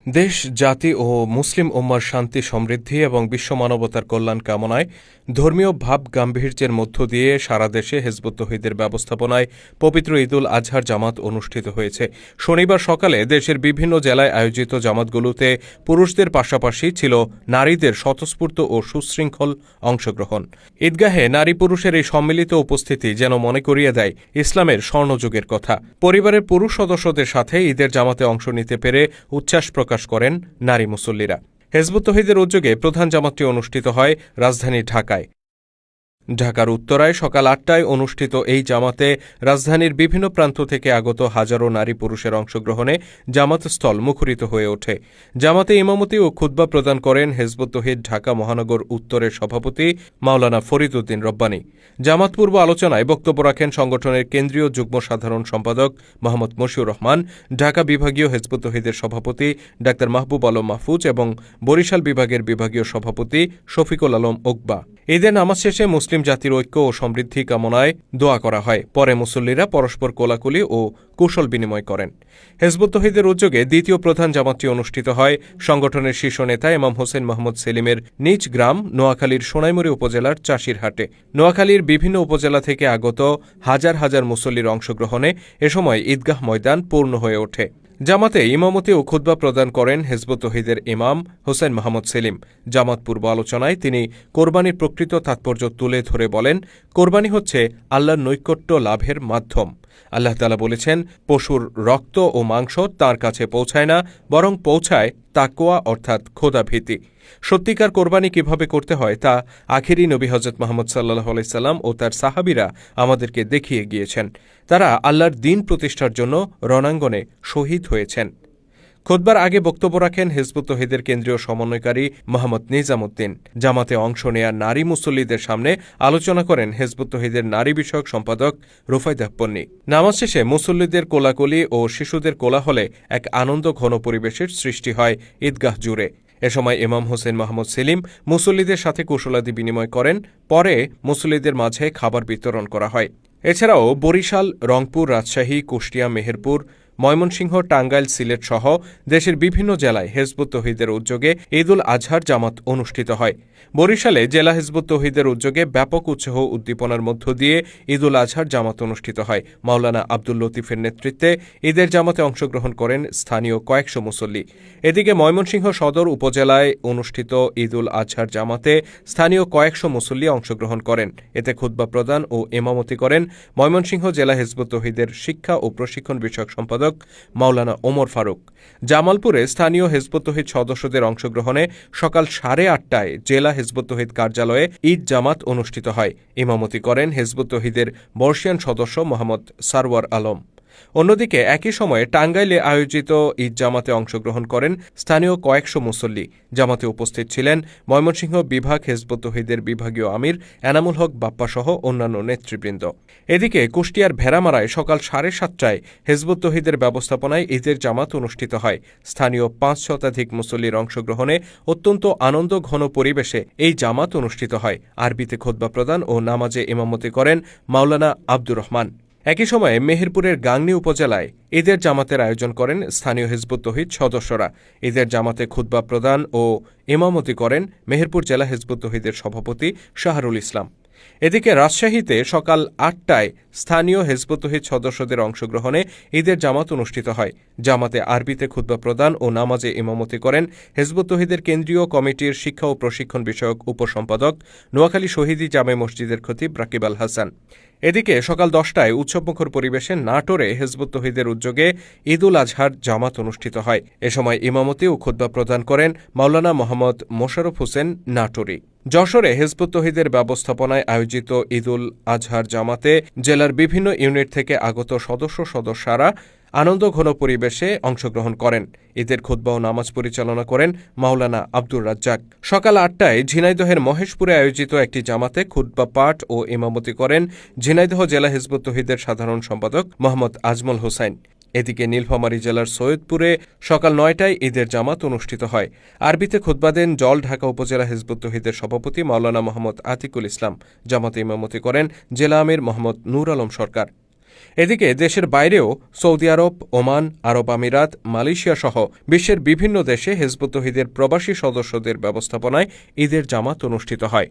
দেশ, জাতি ও মুসলিম উম্মার শান্তি সমৃদ্ধি এবং বিশ্ব মানবতার কল্যাণ কামনায় ধর্মীয় ভাব গাম্ভীর্যের মধ্য দিয়ে সারা দেশে হেজবুত তৌহিদের ব্যবস্থাপনায় পবিত্র ঈদুল আজহার জামাত অনুষ্ঠিত হয়েছে। শনিবার সকালে দেশের বিভিন্ন জেলায় আয়োজিত জামাতগুলোতে পুরুষদের পাশাপাশি ছিল নারীদের স্বতঃস্ফূর্ত ও সুশৃঙ্খল অংশগ্রহণ। ঈদগাহে নারী পুরুষের এই সম্মিলিত উপস্থিতি যেন মনে করিয়ে দেয় ইসলামের স্বর্ণযুগের কথা। পরিবারের পুরুষ সদস্যদের সাথে ঈদের জামাতে অংশ নিতে পেরে উচ্ছ্বাস প্রকাশ করেন নারী মুসল্লিরা। হেজবুত তৌহিদের উদ্যোগে প্রধান জামাতটি অনুষ্ঠিত হয় রাজধানী ঢাকায়। ঢাকার উত্তরায় সকাল ৮টায় অনুষ্ঠিত এই জামাতে রাজধানীর বিভিন্ন প্রান্ত থেকে আগত হাজারো নারী পুরুষের অংশগ্রহণে জামাতস্থল মুখরিত হয়ে ওঠে। জামাতে ইমামতি ও খুতবা প্রদান করেন হেজবুত তৌহিদ ঢাকা মহানগর উত্তরের সভাপতি মাওলানা ফরিদ উদ্দিন রব্বানী। জামাত পূর্ব আলোচনায় বক্তব্য রাখেন সংগঠনের কেন্দ্রীয় যুগ্ম সাধারণ সম্পাদক মোহাম্মদ মশিউর রহমান, ঢাকা বিভাগীয় হেজবুত তৌহিদের সভাপতি ডা মাহবুব আলম মাহফুজ এবং বরিশাল বিভাগের বিভাগীয় সভাপতি শফিকুল আলম ওকবা। ঈদের নামাজ শেষে মুসলিম জাতির ঐক্য ও সমৃদ্ধি কামনায় দোয়া করা হয়। পরে মুসল্লিরা পরস্পর কোলাকুলি ও কুশল বিনিময় করেন। হেজবুত তৌহিদের উদ্যোগে দ্বিতীয় প্রধান জামাতটি অনুষ্ঠিত হয় সংগঠনের শীর্ষ নেতা ইমাম হোসেন মোহাম্মদ সেলিমের নিজ গ্রাম নোয়াখালীর সোনাইমুড়ি উপজেলার চাষিরহাটে। নোয়াখালীর বিভিন্ন উপজেলা থেকে আগত হাজার হাজার মুসল্লির অংশগ্রহণে এ সময় ঈদগাহ ময়দান পূর্ণ হয়ে ওঠে। জামাতে ইমামতি ও খুতবা প্রদান করেন হেজবুত তৌহিদের ইমাম হোসেন মোহাম্মদ সেলিম। জামাত পূর্ব আলোচনায় তিনি কোরবানির প্রকৃত তাৎপর্য তুলে ধরে বলেন, কোরবানি হচ্ছে আল্লাহর নৈকট্য লাভের মাধ্যম। আল্লাহ তাআলা বলেছেন, পশুর রক্ত ও মাংস তাঁর কাছে পৌঁছায় না, বরং পৌঁছায় তাকওয়া অর্থাৎ খোদাভীতি। সত্যিকার কোরবানি কিভাবে করতে হয় তা আখিরি নবী হজরত মুহাম্মদ সাল্লাল্লাহু আলাইহি সাল্লাম ও তার সাহাবীরা আমাদেরকে দেখিয়ে গিয়েছেন। তারা আল্লাহর দ্বীন প্রতিষ্ঠার জন্য রণাঙ্গনে শহীদ হয়েছেন। খুতবার আগে বক্তব্য রাখেন হেজবুত তৌহিদের কেন্দ্রীয় সমন্বয়কারী মোহাম্মদ নিজামুদ্দিন। জামাতে অংশ নেয়া নারী মুসল্লিদের সামনে আলোচনা করেন হেজবুত তৌহিদের নারী বিষয়ক সম্পাদক রুফাইদা পন্নী। নামাজ শেষে মুসল্লিদের কোলাকুলি ও শিশুদের কোলাহলে এক আনন্দ ঘন পরিবেশের সৃষ্টি হয় ঈদগাহ জুড়ে। এ সময় ইমাম হোসেন মোহাম্মদ সেলিম মুসল্লিদের সাথে কুশলাদি বিনিময় করেন। পরে মুসল্লিদের মাঝে খাবার বিতরণ করা হয়। এছাড়াও বরিশাল, রংপুর, রাজশাহী, কুষ্টিয়া, মেহেরপুর, ময়মনসিংহ, টাঙ্গাইল, সিলেট সহ দেশের বিভিন্ন জেলায় হেজবুত তৌহিদের উদ্যোগে ঈদুল আজহার জামাত অনুষ্ঠিত হয়। বরিশালে জেলা হেজবুত তৌহিদের উদ্যোগে ব্যাপক উৎসাহ উদ্দীপনার মধ্য দিয়ে ঈদুল আজহার জামাত অনুষ্ঠিত হয়। মাওলানা আব্দুল লতিফের নেতৃত্বে ঈদের জামাতে অংশগ্রহণ করেন স্থানীয় কয়েকশো মুসল্লি। এদিকে ময়মনসিংহ সদর উপজেলায় অনুষ্ঠিত ঈদুল আজহার জামাতে স্থানীয় কয়েকশো মুসল্লি অংশগ্রহণ করেন। এতে খুতবা প্রদান ও ইমামতি করেন ময়মনসিংহ জেলা হেজবুত তৌহিদের শিক্ষা ও প্রশিক্ষণ বিষয়ক সম্পাদক মাওলানা ওমর ফারুক। জামালপুরে স্থানীয় হেজবুত তৌহিদ সদস্যদের অংশগ্রহণে সকাল 8:30টায় জেলা হেজবুত তৌহিদ কার্যালয়ে ঈদ জামাত অনুষ্ঠিত হয়। ইমামতি করেন হেজবুত তৌহিদের বর্ষিয়ান সদস্য মোহাম্মদ সারওয়ার আলম। অন্যদিকে একই সময়ে টাঙ্গাইলে আয়োজিত ঈদ জামাতে অংশগ্রহণ করেন স্থানীয় কয়েকশো মুসল্লি। জামাতে উপস্থিত ছিলেন ময়মনসিংহ বিভাগ হেজবুত তৌহিদের বিভাগীয় আমির এনামুল হক বাপ্পাসহ অন্যান্য নেতৃবৃন্দ। এদিকে কুষ্টিয়ার ভেড়ামারায় সকাল 7:30টায় হেজবুত তৌহিদের ব্যবস্থাপনায় ঈদের জামাত অনুষ্ঠিত হয়। স্থানীয় 5 শতাধিক মুসল্লির অংশগ্রহণে অত্যন্ত আনন্দ ঘন পরিবেশে এই জামাত অনুষ্ঠিত হয়। আরবিতে খুতবা প্রদান ও নামাজে ইমামতি করেন মাওলানা আব্দুর রহমান। একই সময়ে মেহেরপুরের গাংনী উপজেলায় ঈদের জামাতের আয়োজন করেন স্থানীয় হেজবুত তৌহিদ সদস্যরা। ঈদের জামাতে খুতবা প্রদান ও ইমামতি করেন মেহেরপুর জেলা হেজবুত তৌহিদের সভাপতি শাহরুল ইসলাম। এদিকে রাজশাহীতে সকাল 8টায় স্থানীয় হেজবুত তৌহিদ সদস্যদের অংশগ্রহণে ঈদের জামাত অনুষ্ঠিত হয়। জামাতে আরবিতে খুতবা প্রদান ও নামাজে ইমামতি করেন হেজবুত তৌহিদের কেন্দ্রীয় কমিটির শিক্ষা ও প্রশিক্ষণ বিষয়ক উপসম্পাদক নোয়াখালী শহীদী জামে মসজিদের খতিব রাকিব আল হাসান। এদিকে সকাল 10টায় উৎসবমুখর পরিবেশে নাটোরে হেজবুত তৌহিদের উদ্যোগে ঈদুল আজহার জামাত অনুষ্ঠিত হয়। এ সময় ইমামতি ও খুতবা প্রদান করেন মাওলানা মোহাম্মদ মোশাররফ হোসেন নাটোরি। যশোরে হেজবুত তৌহিদের ব্যবস্থাপনায় আয়োজিত ঈদুল আজহার জামাতে জেলার বিভিন্ন ইউনিট থেকে আগত সদস্যরা আনন্দ ঘন পরিবেশে অংশগ্রহণ করেন। ঈদের খুতবা ও নামাজ পরিচালনা করেন মাওলানা আব্দুর রাজ্জাক। সকাল 8টায় ঝিনাইদহের মহেশপুরে আয়োজিত একটি জামাতে খুতবা পাঠ ও ইমামতি করেন ঝিনাইদহ জেলা হেজবুত তৌহিদের সাধারণ সম্পাদক মোহাম্মদ আজমল হোসাইন। এদিকে নীলফামারী জেলার সৈয়দপুরে সকাল 9টায় ঈদের জামাত অনুষ্ঠিত হয়। আরবিতে খুতবা দেন জলঢাকা উপজেলা হেজবুত তৌহিদের সভাপতি মাওলানা মোহাম্মদ আতিকুল ইসলাম। জামাতে ইমামতি করেন জেলা আমির মোহাম্মদ নূর আলম সরকার। এদিকে দেশের বাইরেও সৌদি আরব, ওমান, আরব আমিরাত, মালয়েশিয়া সহ বিশ্বের বিভিন্ন দেশে হিজবুত তৌহিদের প্রবাসী সদস্যদের ব্যবস্থাপনায় ঈদের জামাত অনুষ্ঠিত হয়।